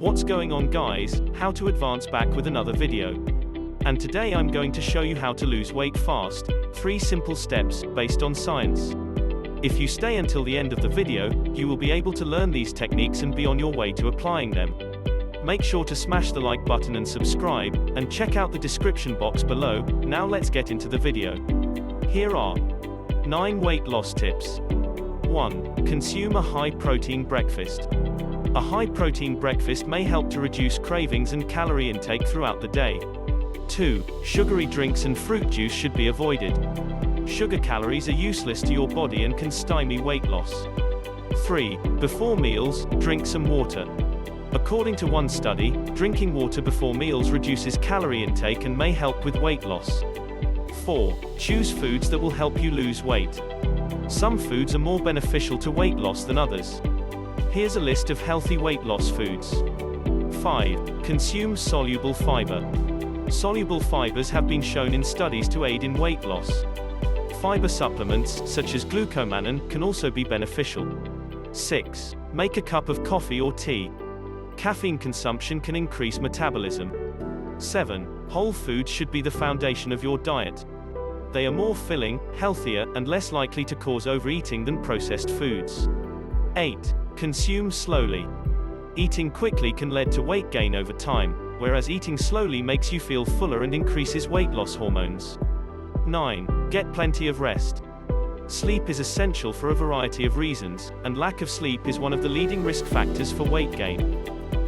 What's going on, guys? HowToAdvance back with another video. And today I'm going to show you how to lose weight fast, 3 simple steps, based on science. If you stay until the end of the video, you will be able to learn these techniques and be on your way to applying them. Make sure to smash the like button and subscribe, and check out the description box below. Now let's get into the video. Here are 9 weight loss tips. 1. Consume a high-protein breakfast. A high-protein breakfast may help to reduce cravings and calorie intake throughout the day. 2. Sugary drinks and fruit juice should be avoided. Sugar calories are useless to your body and can stymie weight loss. 3. Before meals, drink some water. According to one study, drinking water before meals reduces calorie intake and may help with weight loss. 4. Choose foods that will help you lose weight. Some foods are more beneficial to weight loss than others. Here's a list of healthy weight loss foods. 5. Consume soluble fiber. Soluble fibers have been shown in studies to aid in weight loss. Fiber supplements, such as glucomannan, can also be beneficial. 6. Make a cup of coffee or tea. Caffeine consumption can increase metabolism. 7. Whole foods should be the foundation of your diet. They are more filling, healthier, and less likely to cause overeating than processed foods. 8. Consume slowly. Eating quickly can lead to weight gain over time, whereas eating slowly makes you feel fuller and increases weight loss hormones. 9. Get plenty of rest. Sleep is essential for a variety of reasons, and lack of sleep is one of the leading risk factors for weight gain.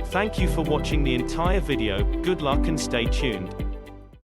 Thank you for watching the entire video. Good luck and stay tuned.